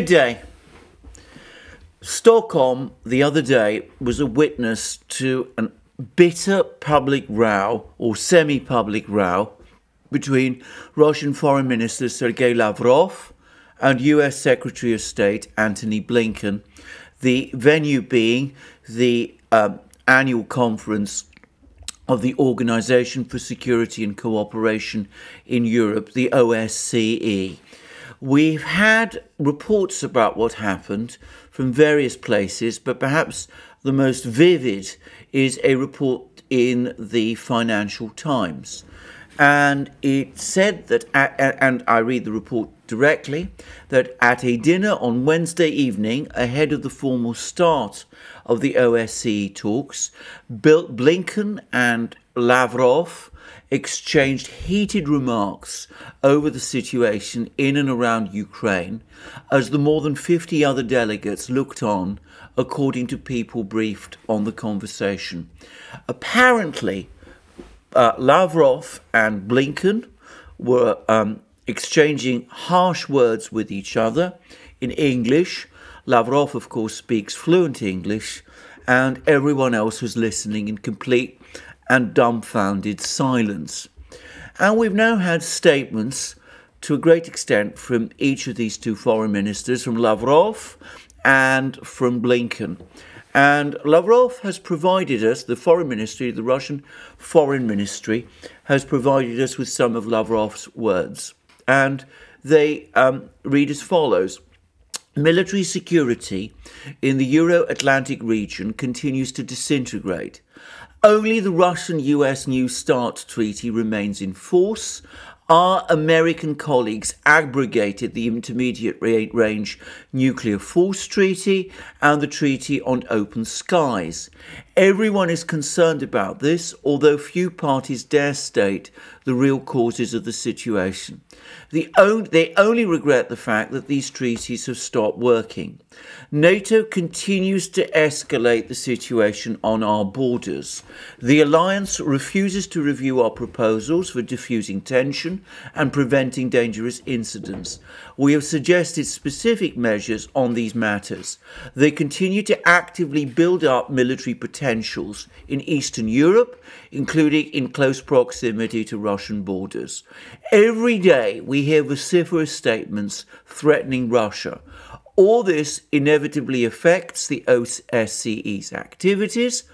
Day. Stockholm the other day was a witness to a bitter public row or semi-public row between Russian Foreign Minister Sergey Lavrov and US Secretary of State Antony Blinken, the venue being the annual conference of the Organization for Security and Cooperation in Europe, the OSCE. We've had reports about what happened from various places, but perhaps the most vivid is a report in the Financial Times. And it said that, and I read the report directly, that at a dinner on Wednesday evening, ahead of the formal start of the OSCE talks, Blinken and Lavrov exchanged heated remarks over the situation in and around Ukraine as the more than 50 other delegates looked on, according to people briefed on the conversation. Apparently, Lavrov and Blinken were exchanging harsh words with each other in English. Lavrov, of course, speaks fluent English, and everyone else was listening in complete and dumbfounded silence. And we've now had statements to a great extent from each of these two foreign ministers, from Lavrov and from Blinken. And Lavrov has provided us, the foreign ministry, the Russian foreign ministry, has provided us with some of Lavrov's words. And they read as follows. Military security in the Euro-Atlantic region continues to disintegrate. Only the Russian-US New START treaty remains in force. Our American colleagues abrogated the Intermediate Range Nuclear Force Treaty and the Treaty on Open Skies. Everyone is concerned about this, although few parties dare state the real causes of the situation. They only regret the fact that these treaties have stopped working. NATO continues to escalate the situation on our borders. The alliance refuses to review our proposals for diffusing tension and preventing dangerous incidents. We have suggested specific measures on these matters. They continue to actively build up military potentials in Eastern Europe, including in close proximity to Russian borders. Every day we hear vociferous statements threatening Russia. All this inevitably affects the OSCE's activities.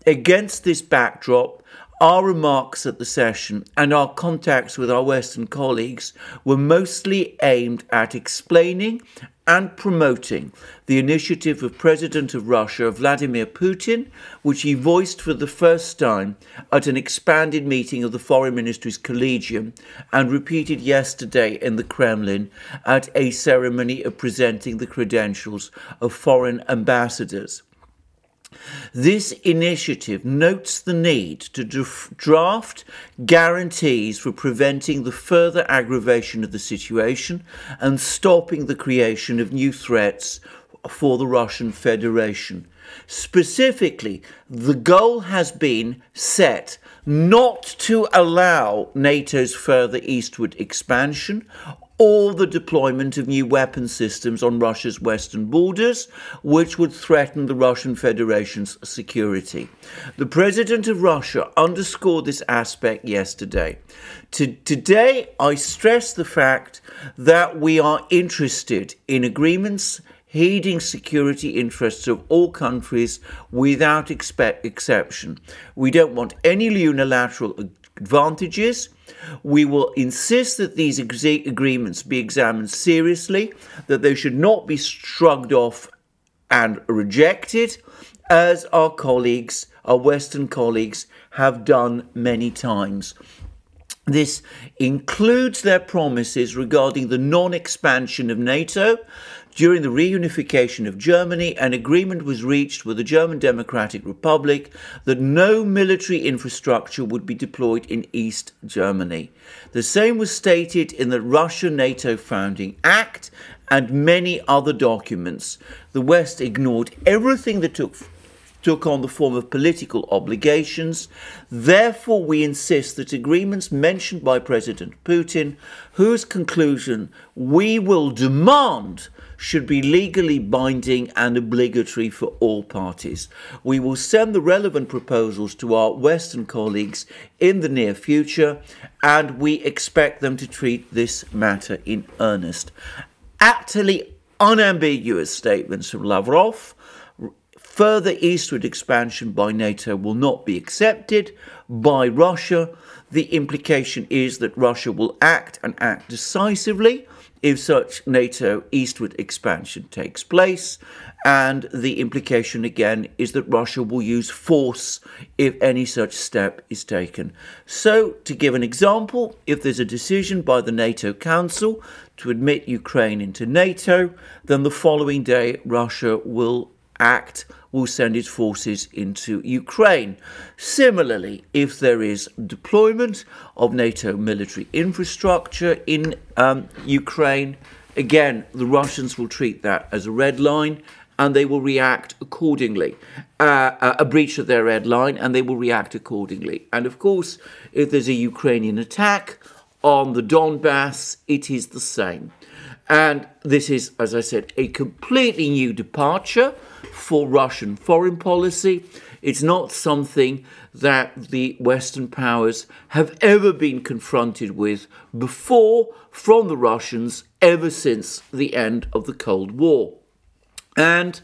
Against this backdrop, our remarks at the session and our contacts with our Western colleagues were mostly aimed at explaining and promoting the initiative of President of Russia, Vladimir Putin, which he voiced for the first time at an expanded meeting of the Foreign Ministry's Collegium and repeated yesterday in the Kremlin at a ceremony of presenting the credentials of foreign ambassadors. This initiative notes the need to draft guarantees for preventing the further aggravation of the situation and stopping the creation of new threats for the Russian Federation. Specifically, the goal has been set not to allow NATO's further eastward expansion or the deployment of new weapon systems on Russia's western borders, which would threaten the Russian Federation's security. The President of Russia underscored this aspect yesterday. Today, I stress the fact that we are interested in agreements heeding security interests of all countries without exception. We don't want any unilateral advantages. We will insist that these agreements be examined seriously, that they should not be shrugged off and rejected, as our colleagues, our Western colleagues, have done many times. This includes their promises regarding the non-expansion of NATO. During the reunification of Germany, an agreement was reached with the German Democratic Republic that no military infrastructure would be deployed in East Germany. The same was stated in the Russia-NATO Founding Act and many other documents. The West ignored everything that took took on the form of political obligations. Therefore, we insist that agreements mentioned by President Putin, whose conclusion we will demand, should be legally binding and obligatory for all parties. We will send the relevant proposals to our Western colleagues in the near future, and we expect them to treat this matter in earnest. Utterly unambiguous statements from Lavrov. Further eastward expansion by NATO will not be accepted by Russia. The implication is that Russia will act and act decisively if such NATO eastward expansion takes place. And the implication again is that Russia will use force if any such step is taken. So, to give an example, if there's a decision by the NATO Council to admit Ukraine into NATO, then the following day Russia will send its forces into Ukraine. Similarly, if there is deployment of NATO military infrastructure in Ukraine, again, the Russians will treat that as a red line and they will react accordingly. A breach of their red line, and they will react accordingly. And of course, if there's a Ukrainian attack on the Donbass, it is the same. And this is, as I said, a completely new departure for Russian foreign policy. It's not something that the Western powers have ever been confronted with before from the Russians ever since the end of the Cold War. And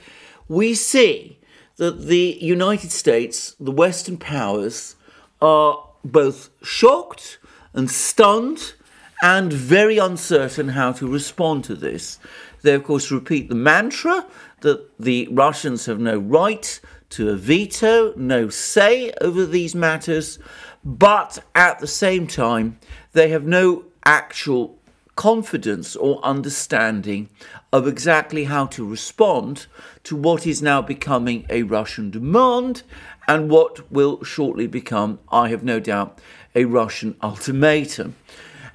we see that the United States, the Western powers, are both shocked and stunned and very uncertain how to respond to this. They, of course, repeat the mantra that the Russians have no right to a veto, no say over these matters, but at the same time, they have no actual confidence or understanding of exactly how to respond to what is now becoming a Russian demand and what will shortly become, I have no doubt, a Russian ultimatum.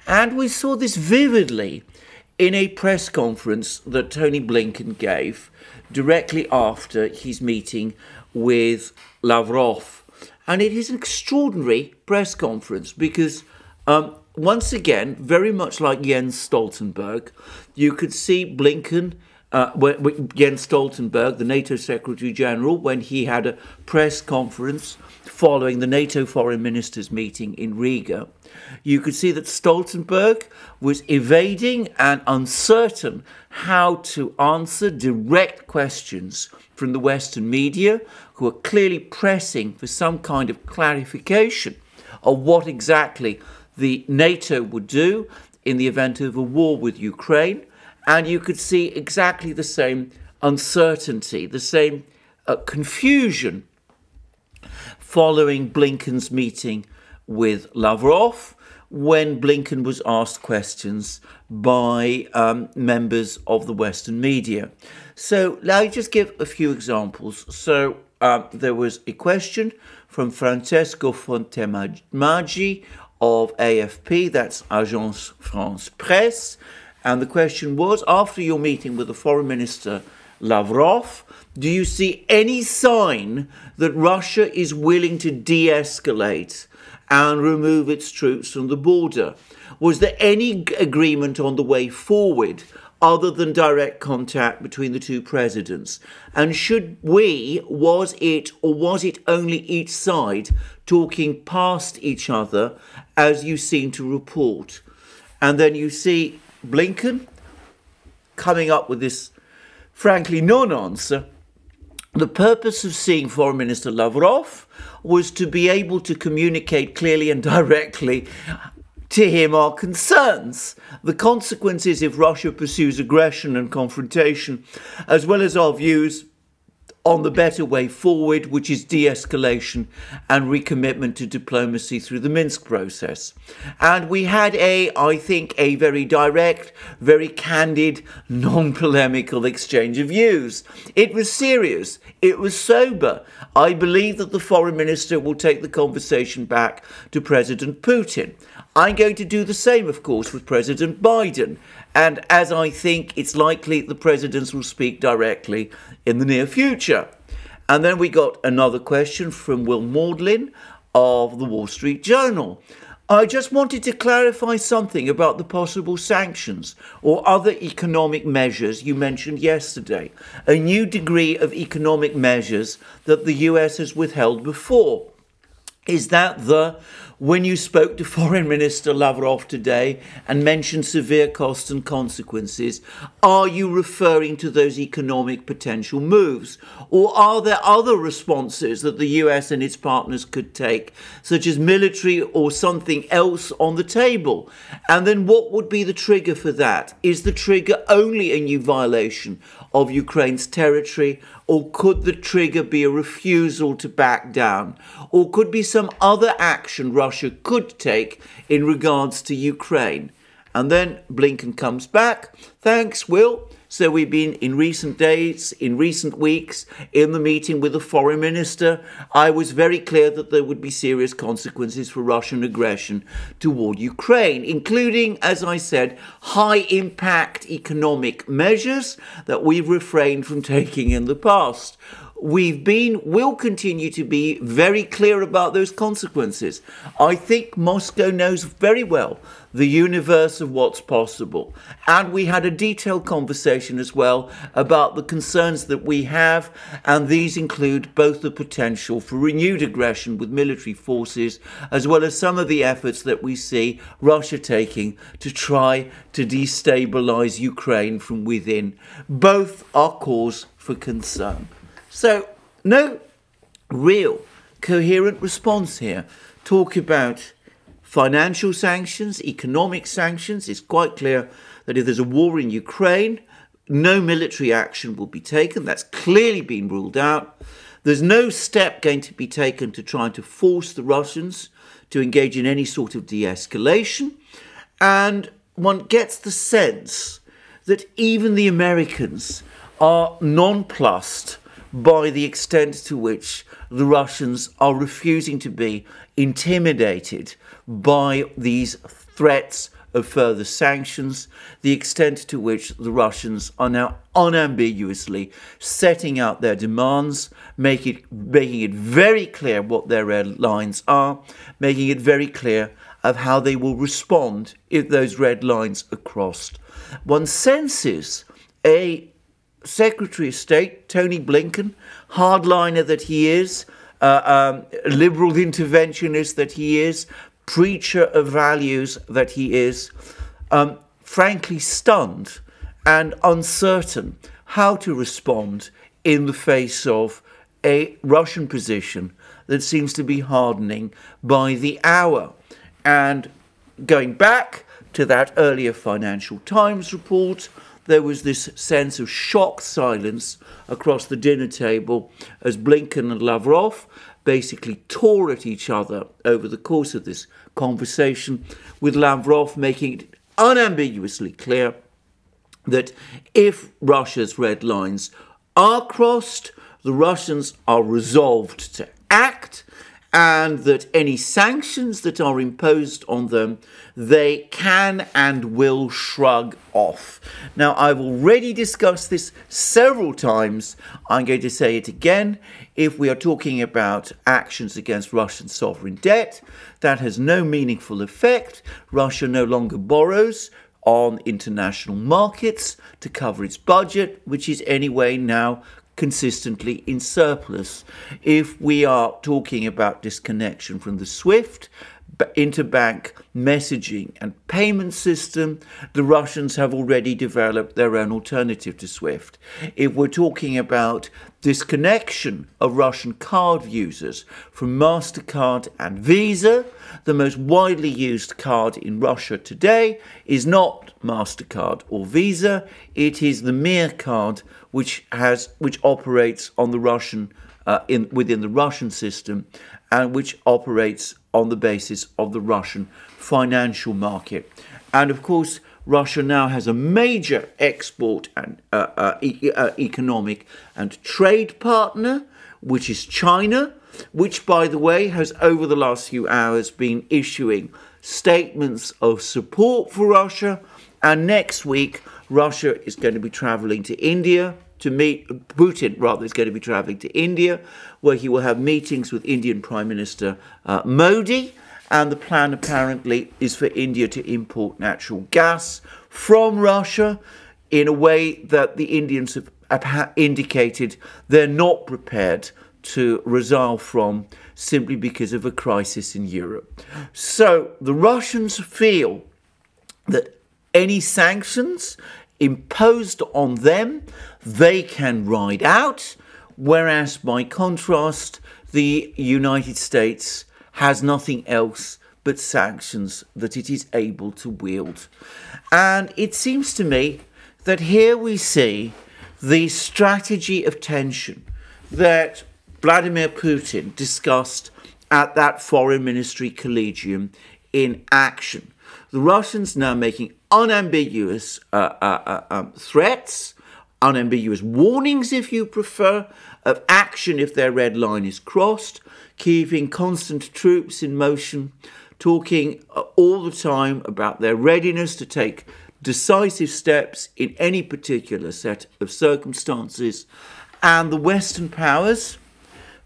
And we saw this vividly in a press conference that Tony Blinken gave directly after his meeting with Lavrov. And it is an extraordinary press conference because once again, very much like Jens Stoltenberg, you could see Blinken, Jens Stoltenberg, the NATO Secretary General, when he had a press conference following the NATO foreign ministers meeting in Riga. You could see that Stoltenberg was evading and uncertain how to answer direct questions from the Western media, who are clearly pressing for some kind of clarification of what exactly the NATO would do in the event of a war with Ukraine. And you could see exactly the same uncertainty, the same confusion following Blinken's meeting with Lavrov, when Blinken was asked questions by members of the Western media. So let me just give a few examples. So there was a question from Francesco Fontemaggi of AFP, that's Agence France Presse, and the question was, after your meeting with the Foreign Minister Lavrov, do you see any sign that Russia is willing to de-escalate and remove its troops from the border? Was there any agreement on the way forward other than direct contact between the two presidents? And was it only each side talking past each other, as you seem to report? And then you see Blinken coming up with this frankly non-answer. The purpose of seeing Foreign Minister Lavrov was to be able to communicate clearly and directly to him our concerns, the consequences if Russia pursues aggression and confrontation, as well as our views on the better way forward, which is de-escalation and recommitment to diplomacy through the Minsk process. And we had I think, a very direct, very candid, non-polemical exchange of views. It was serious. It was sober. I believe that the foreign minister will take the conversation back to President Putin. I'm going to do the same, of course, with President Biden. And as I think it's likely the presidents will speak directly in the near future. And then we got another question from Will Maudlin of the Wall Street Journal. I just wanted to clarify something about the possible sanctions or other economic measures you mentioned yesterday. A new degree of economic measures that the US has withheld before. Is that when you spoke to Foreign Minister Lavrov today and mentioned severe costs and consequences, are you referring to those economic potential moves? Or are there other responses that the US and its partners could take, such as military or something else on the table? And then what would be the trigger for that? Is the trigger only a new violation of Ukraine's territory, or could the trigger be a refusal to back down? Or could be some other action Russia could take in regards to Ukraine? And then Blinken comes back. Thanks, Will. So we've been in recent days, in recent weeks, in the meeting with the foreign minister. I was very clear that there would be serious consequences for Russian aggression toward Ukraine, including, as I said, high-impact economic measures that we've refrained from taking in the past. Will continue to be very clear about those consequences. I think Moscow knows very well the universe of what's possible. And we had a detailed conversation as well about the concerns that we have, and these include both the potential for renewed aggression with military forces, as well as some of the efforts that we see Russia taking to try to destabilize Ukraine from within. Both are cause for concern. So, no real coherent response here. Talk about financial sanctions, economic sanctions. It's quite clear that if there's a war in Ukraine, no military action will be taken. That's clearly been ruled out. There's no step going to be taken to try to force the Russians to engage in any sort of de-escalation. And one gets the sense that even the Americans are nonplussed by the extent to which the Russians are refusing to be intimidated by these threats of further sanctions, the extent to which the Russians are now unambiguously setting out their demands, making it very clear what their red lines are, making it very clear of how they will respond if those red lines are crossed. One senses a Secretary of State, Tony Blinken, hardliner that he is, liberal interventionist that he is, preacher of values that he is, frankly stunned and uncertain how to respond in the face of a Russian position that seems to be hardening by the hour. And going back to that earlier Financial Times report, there was this sense of shocked silence across the dinner table as Blinken and Lavrov basically tore at each other over the course of this conversation, with Lavrov making it unambiguously clear that if Russia's red lines are crossed, the Russians are resolved to act, and that any sanctions that are imposed on them, they can and will shrug off. Now, I've already discussed this several times. I'm going to say it again. If we are talking about actions against Russian sovereign debt, that has no meaningful effect. Russia no longer borrows on international markets to cover its budget, which is anyway now consistently in surplus. If we are talking about disconnection from the SWIFT, interbank messaging and payment system, the Russians have already developed their own alternative to SWIFT. If we're talking about disconnection of Russian card users from MasterCard and Visa, the most widely used card in Russia today is not MasterCard or Visa, it is the Mir card, which operates on the Russian within the Russian system, and which operates on the basis of the Russian financial market. And of course, Russia now has a major export and economic and trade partner, which is China, which, by the way, has over the last few hours been issuing statements of support for Russia. And next week, Russia is going to be traveling to India to meet, Putin rather is going to be travelling to India, where he will have meetings with Indian Prime Minister Modi. And the plan apparently is for India to import natural gas from Russia in a way that the Indians have indicated they're not prepared to resolve from, simply because of a crisis in Europe. So the Russians feel that any sanctions imposed on them, they can ride out, whereas by contrast, the United States has nothing else but sanctions that it is able to wield. And it seems to me that here we see the strategy of tension that Vladimir Putin discussed at that foreign ministry collegium in action. The Russians now making unambiguous threats, unambiguous warnings, if you prefer, of action if their red line is crossed, keeping constant troops in motion, talking all the time about their readiness to take decisive steps in any particular set of circumstances, and the Western powers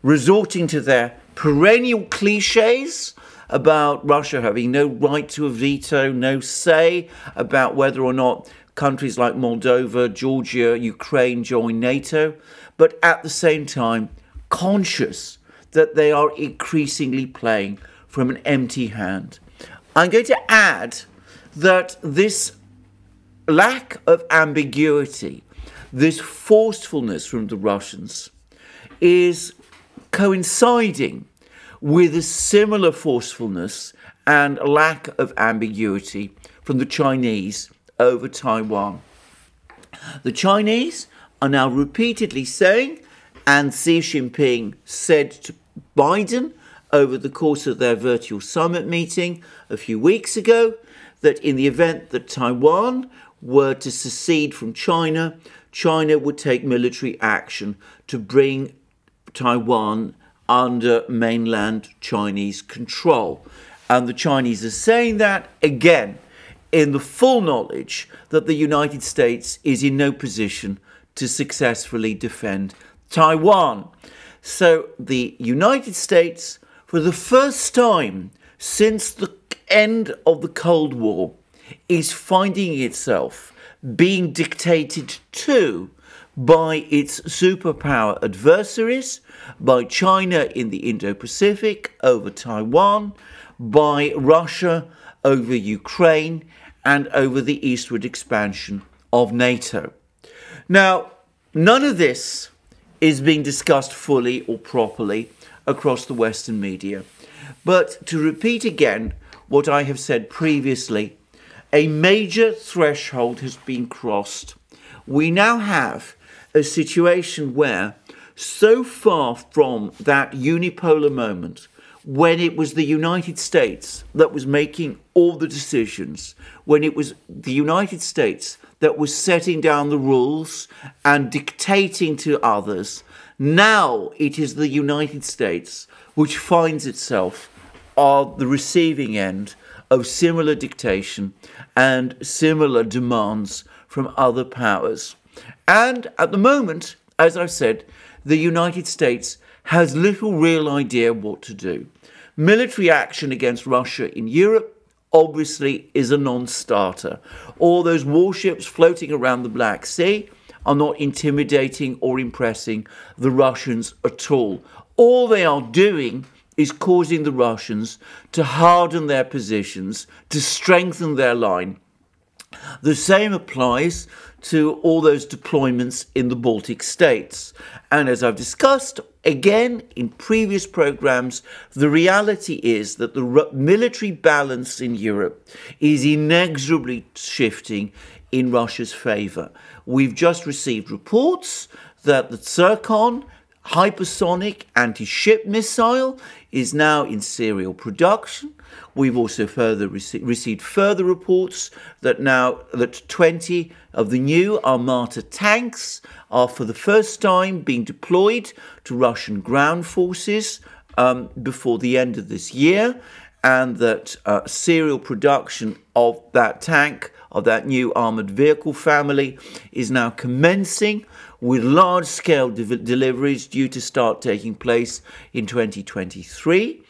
resorting to their perennial cliches about Russia having no right to a veto, no say about whether or not countries like Moldova, Georgia, Ukraine join NATO, but at the same time conscious that they are increasingly playing from an empty hand. I'm going to add that this lack of ambiguity, this forcefulness from the Russians, is coinciding with a similar forcefulness and lack of ambiguity from the Chinese over Taiwan. The Chinese are now repeatedly saying, and Xi Jinping said to Biden over the course of their virtual summit meeting a few weeks ago, that in the event that Taiwan were to secede from China, China would take military action to bring Taiwan under mainland Chinese control. And the Chinese are saying that, again, in the full knowledge that the United States is in no position to successfully defend Taiwan. So the United States, for the first time since the end of the Cold War, is finding itself being dictated to by its superpower adversaries, by China in the Indo-Pacific over Taiwan, by Russia over Ukraine, and over the eastward expansion of NATO. Now, none of this is being discussed fully or properly across the Western media. But to repeat again what I have said previously, a major threshold has been crossed. We now have a situation where, so far from that unipolar moment when it was the United States that was making all the decisions, when it was the United States that was setting down the rules and dictating to others, now it is the United States which finds itself on the receiving end of similar dictation and similar demands from other powers. And at the moment, as I've said, the United States has little real idea what to do. Military action against Russia in Europe obviously is a non-starter. All those warships floating around the Black Sea are not intimidating or impressing the Russians at all. All they are doing is causing the Russians to harden their positions, to strengthen their line. The same applies to all those deployments in the Baltic states. And as I've discussed again in previous programs, the reality is that the military balance in Europe is inexorably shifting in Russia's favour. We've just received reports that the Zircon hypersonic anti-ship missile is now in serial production. We've also received further reports that 20 of the new Armata tanks are for the first time being deployed to Russian ground forces before the end of this year, and that serial production of that tank, of that new armoured vehicle family, is now commencing. with large-scale deliveries due to start taking place in 2023.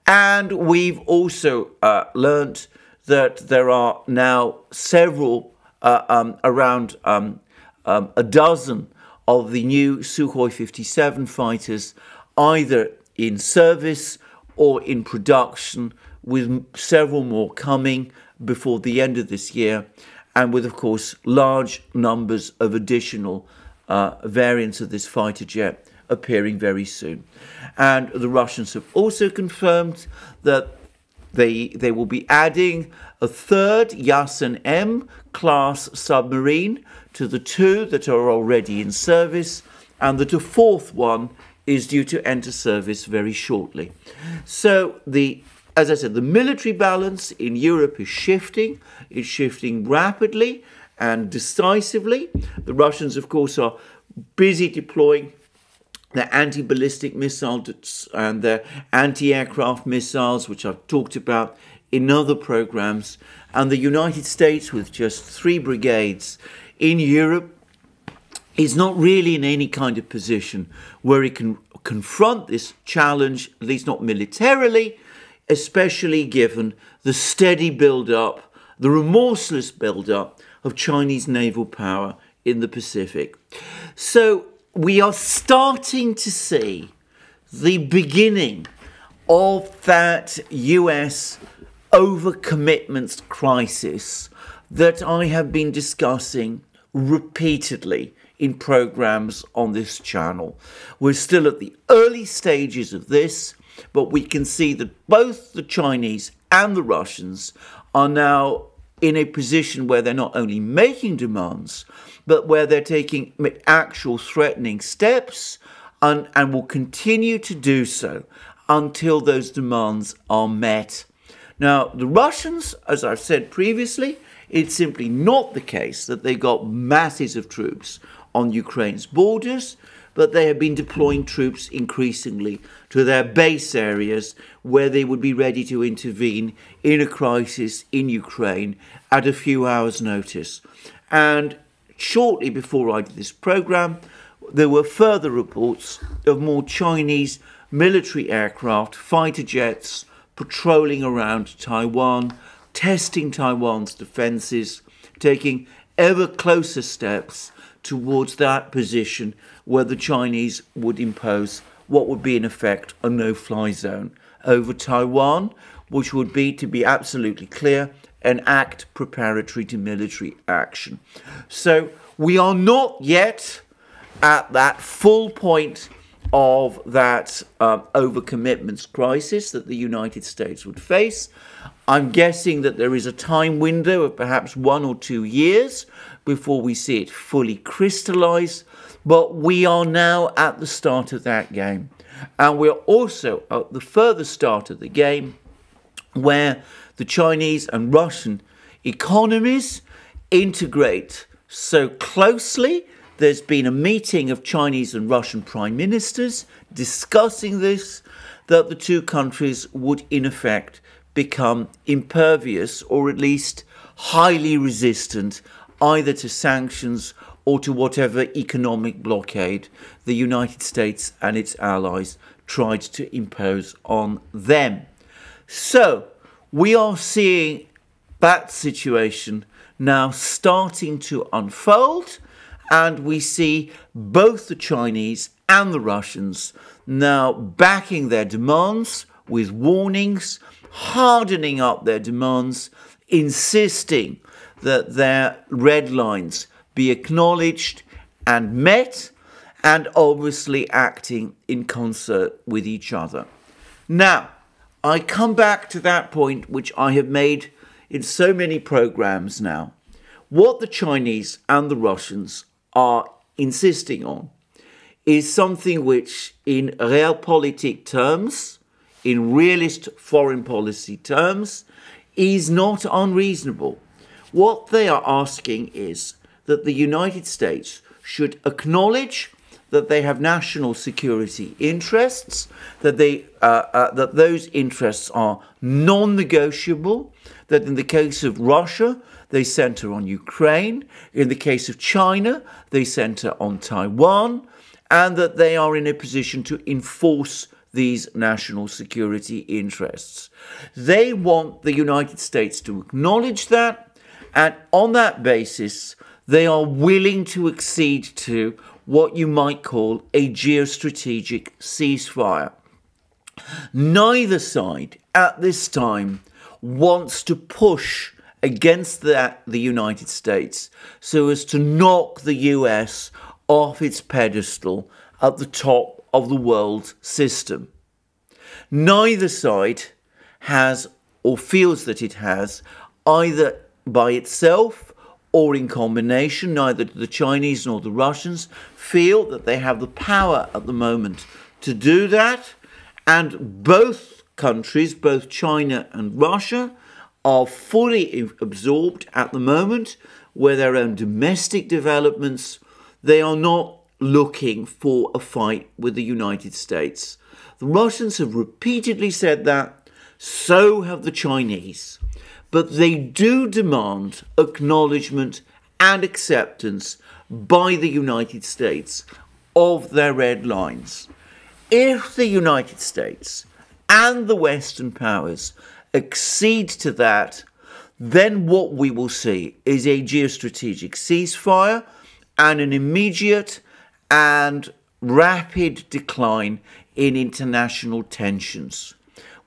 And we've also learnt that there are now several, around a dozen of the new Sukhoi 57 fighters, either in service or in production, with several more coming before the end of this year, and with, of course, large numbers of additional variants of this fighter jet appearing very soon. And the Russians have also confirmed that they will be adding a third Yasen M class submarine to the two that are already in service, and that a fourth one is due to enter service very shortly. So as I said, the military balance in Europe is shifting. It's shifting rapidly and decisively. The Russians, of course, are busy deploying their anti-ballistic missiles and their anti-aircraft missiles, which I've talked about in other programs. And the United States, with just 3 brigades in Europe, is not really in any kind of position where it can confront this challenge, at least not militarily, especially given the steady build-up, the remorseless build-up of Chinese naval power in the Pacific. So we are starting to see the beginning of that US overcommitment crisis that I have been discussing repeatedly in programs on this channel. We're still at the early stages of this, but we can see that both the Chinese and the Russians are now in a position where they're not only making demands, but where they're taking actual threatening steps and will continue to do so until those demands are met. Now, the Russians, as I've said previously, it's simply not the case that they got masses of troops on Ukraine's borders, but they have been deploying troops increasingly to their base areas where they would be ready to intervene in a crisis in Ukraine at a few hours' notice. And shortly before I did this program, there were further reports of more Chinese military aircraft, fighter jets, patrolling around Taiwan, testing Taiwan's defences, taking ever closer steps towards that position where the Chinese would impose what would be in effect a no-fly zone over Taiwan, which would be, to be absolutely clear, an act preparatory to military action. So we are not yet at that full point of that overcommitments crisis that the United States would face. I'm guessing that there is a time window of perhaps 1 or 2 years before we see it fully crystallize, but we are now at the start of that game. And we're also at the further start of the game where the Chinese and Russian economies integrate so closely. There's been a meeting of Chinese and Russian prime ministers discussing this, that the two countries would in effect become impervious, or at least highly resistant, either to sanctions or to whatever economic blockade the United States and its allies tried to impose on them. So we are seeing that situation now starting to unfold, and we see both the Chinese and the Russians now backing their demands with warnings, hardening up their demands, insisting that their red lines be acknowledged and met, and obviously acting in concert with each other. Now, I come back to that point which I have made in so many programs now. What the Chinese and the Russians are insisting on is something which, in realpolitik terms, in realist foreign policy terms, is not unreasonable. What they are asking is that the United States should acknowledge that they have national security interests, that those interests are non-negotiable, that in the case of Russia, they center on Ukraine. In the case of China, they center on Taiwan, and that they are in a position to enforce these national security interests. They want the United States to acknowledge that, and on that basis, they are willing to accede to what you might call a geostrategic ceasefire. Neither side at this time wants to push against the United States so as to knock the US off its pedestal at the top of the world system. Neither side has or feels that it has, either by itself or in combination, neither the Chinese nor the Russians feel that they have the power at the moment to do that. And both countries, both China and Russia, are fully absorbed at the moment with their own domestic developments. They are not looking for a fight with the United States. The Russians have repeatedly said that, so have the Chinese. But they do demand acknowledgement and acceptance by the United States of their red lines. If the United States and the Western powers accede to that, then what we will see is a geostrategic ceasefire and an immediate and rapid decline in international tensions.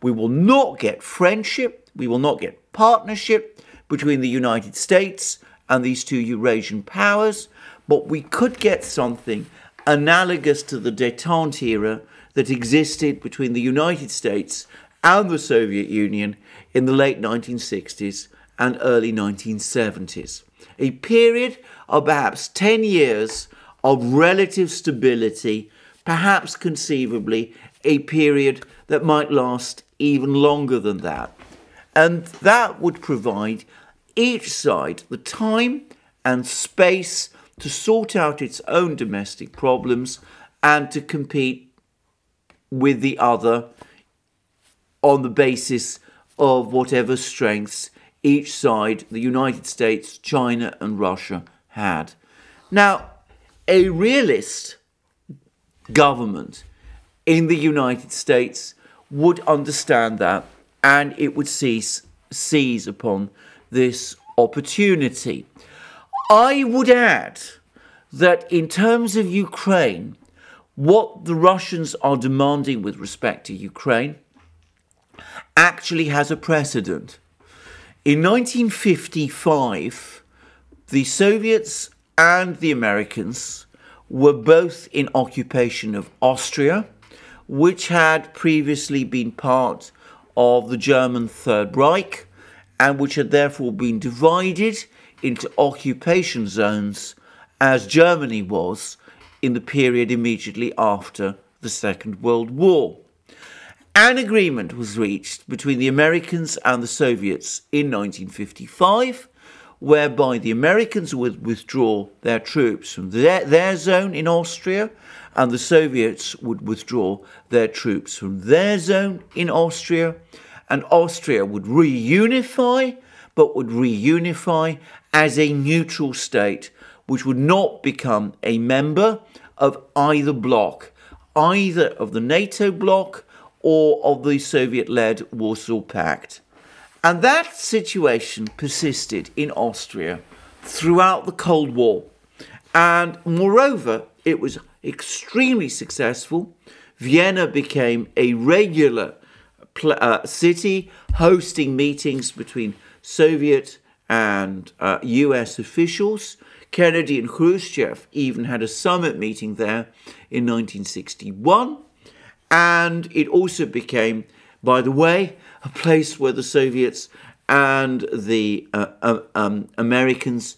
We will not get friendship, we will not get partnership between the United States and these two Eurasian powers, but we could get something analogous to the détente era that existed between the United States and the Soviet Union in the late 1960s and early 1970s. A period of perhaps 10 years of relative stability, perhaps conceivably a period that might last even longer than that. And that would provide each side the time and space to sort out its own domestic problems and to compete with the other on the basis of whatever strengths each side, the United States, China and Russia, had. Now, a realist government in the United States would understand that, and it would seize upon this opportunity. I would add that in terms of Ukraine, what the Russians are demanding with respect to Ukraine actually has a precedent. In 1955, the Soviets and the Americans were both in occupation of Austria, which had previously been part of the German Third Reich and which had therefore been divided into occupation zones as Germany was in the period immediately after the Second World War. An agreement was reached between the Americans and the Soviets in 1955, whereby the Americans would withdraw their troops from their zone in Austria, and the Soviets would withdraw their troops from their zone in Austria, and Austria would reunify, but would reunify as a neutral state, which would not become a member of either bloc, either of the NATO bloc or of the Soviet-led Warsaw Pact. And that situation persisted in Austria throughout the Cold War. And moreover, it was extremely successful. Vienna became a regular city, hosting meetings between Soviet and US officials. Kennedy and Khrushchev even had a summit meeting there in 1961. And it also became, by the way, a place where the Soviets and the Americans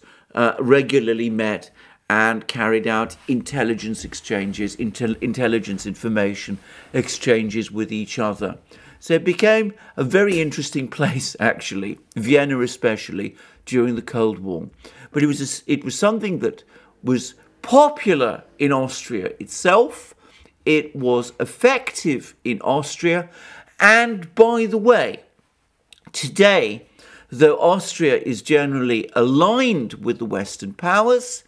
regularly met and carried out intelligence exchanges, intelligence information exchanges with each other. So it became a very interesting place, actually, Vienna especially, during the Cold War. But it was something that was popular in Austria itself. It was effective in Austria. And by the way, today, though Austria is generally aligned with the Western powers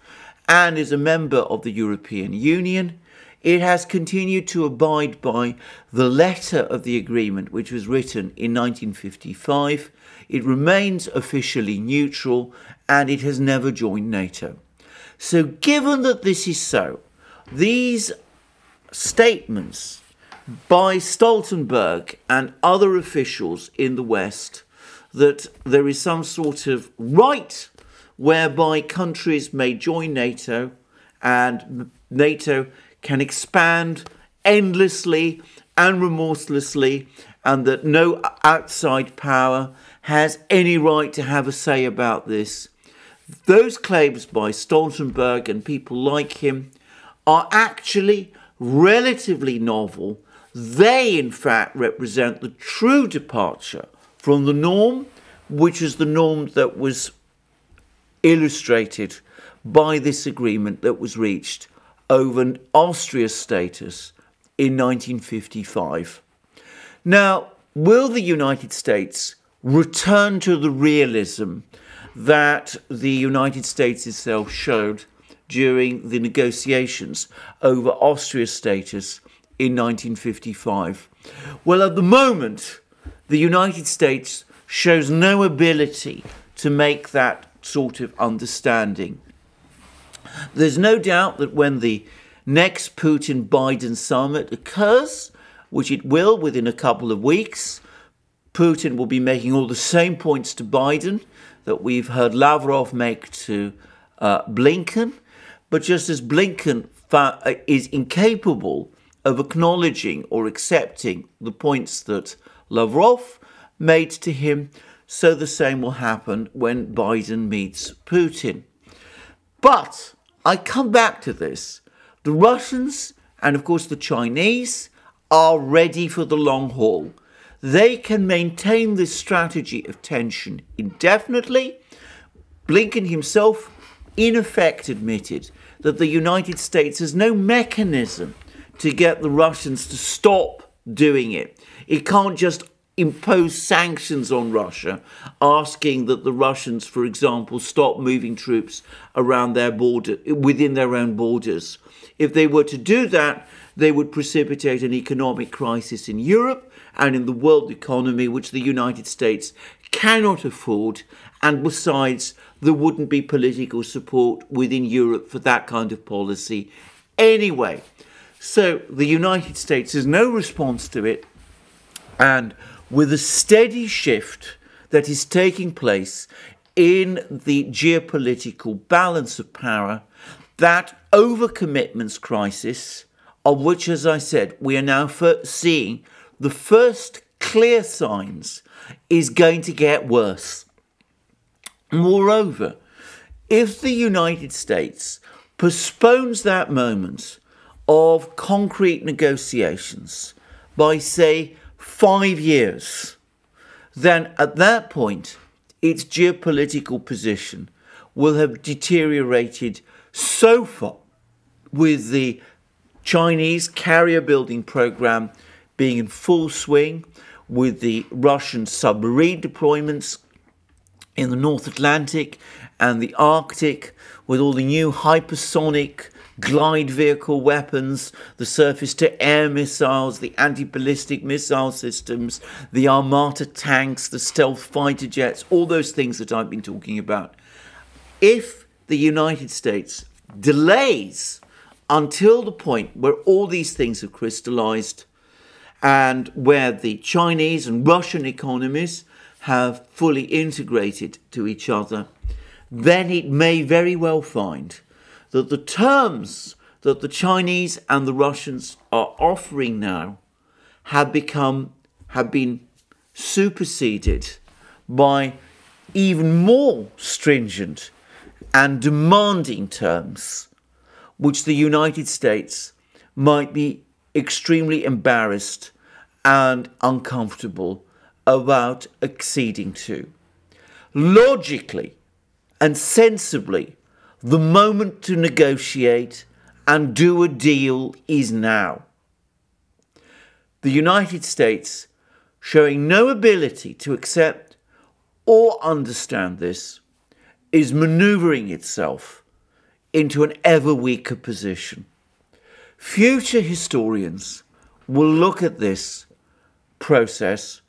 and is a member of the European Union, it has continued to abide by the letter of the agreement, which was written in 1955. It remains officially neutral, and it has never joined NATO. So given that this is so, these statements by Stoltenberg and other officials in the West that there is some sort of right whereby countries may join NATO and NATO can expand endlessly and remorselessly, and that no outside power has any right to have a say about this. Those claims by Stoltenberg and people like him are actually relatively novel. They, in fact, represent the true departure from the norm, which is the norm that was illustrated by this agreement that was reached over Austria's status in 1955. Now, will the United States return to the realism that the United States itself showed during the negotiations over Austria's status in 1955? Well, at the moment, the United States shows no ability to make that sort of understanding. There's no doubt that when the next Putin-Biden summit occurs, which it will within a couple of weeks, Putin will be making all the same points to Biden that we've heard Lavrov make to Blinken. But just as Blinken is incapable of acknowledging or accepting the points that Lavrov made to him, so the same will happen when Biden meets Putin. But I come back to this. The Russians and, of course, the Chinese are ready for the long haul. They can maintain this strategy of tension indefinitely. Blinken himself, in effect, admitted that the United States has no mechanism to get the Russians to stop doing it. It can't just impose sanctions on Russia, asking that the Russians, for example, stop moving troops around their border, within their own borders. If they were to do that, they would precipitate an economic crisis in Europe and in the world economy, which the United States cannot afford. And besides, there wouldn't be political support within Europe for that kind of policy anyway. So the United States has no response to it. And with a steady shift that is taking place in the geopolitical balance of power, that overcommitments crisis, of which, as I said, we are now seeing the first clear signs, is going to get worse. Moreover, if the United States postpones that moment of concrete negotiations by, say, 5 years, then at that point, its geopolitical position will have deteriorated so far, with the Chinese carrier building program being in full swing, with the Russian submarine deployments in the North Atlantic and the Arctic, with all the new hypersonic glide vehicle weapons, the surface-to-air missiles, the anti-ballistic missile systems, the Armata tanks, the stealth fighter jets, all those things that I've been talking about. If the United States delays until the point where all these things have crystallized and where the Chinese and Russian economies have fully integrated to each other, then it may very well find that the terms that the Chinese and the Russians are offering now have been superseded by even more stringent and demanding terms, which the United States might be extremely embarrassed and uncomfortable about acceding to. Logically and sensibly, the moment to negotiate and do a deal is now. The United States, showing no ability to accept or understand this, is manoeuvring itself into an ever weaker position. Future historians will look at this process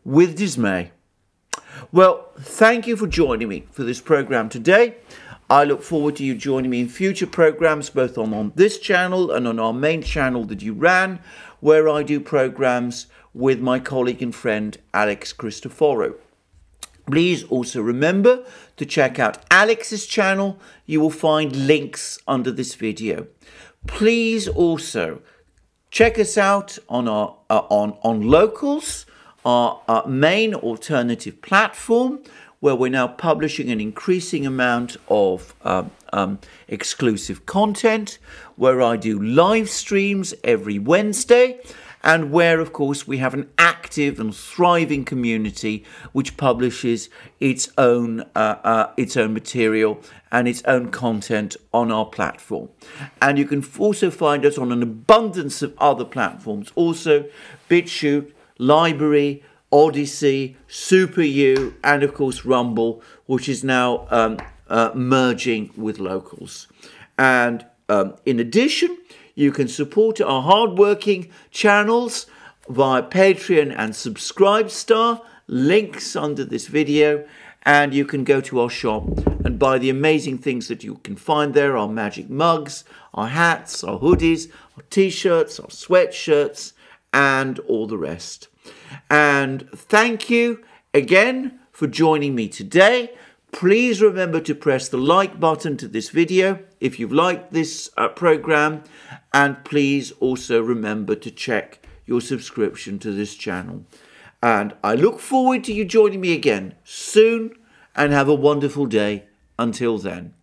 with dismay. Well, thank you for joining me for this programme today. I look forward to you joining me in future programmes, both on this channel and on our main channel, the Duran, where I do programmes with my colleague and friend Alex Christoforou. Please also remember to check out Alex's channel. You will find links under this video. Please also check us out on our on Locals, our main alternative platform, where we're now publishing an increasing amount of exclusive content, where I do live streams every Wednesday, and where, of course, we have an active and thriving community which publishes its own material and its own content on our platform. And you can also find us on an abundance of other platforms, also BitChute, Library, ODYSEE, SuperU, and of course Rumble, which is now merging with Locals. And in addition, you can support our hard-working channels via Patreon and Subscribestar, links under this video, and you can go to our shop and buy the amazing things that you can find there, our magic mugs, our hats, our hoodies, our t-shirts, our sweatshirts, and all the rest. And thank you again for joining me today. Please remember to press the like button to this video if you've liked this program, and please also remember to check your subscription to this channel. And I look forward to you joining me again soon, and have a wonderful day until then.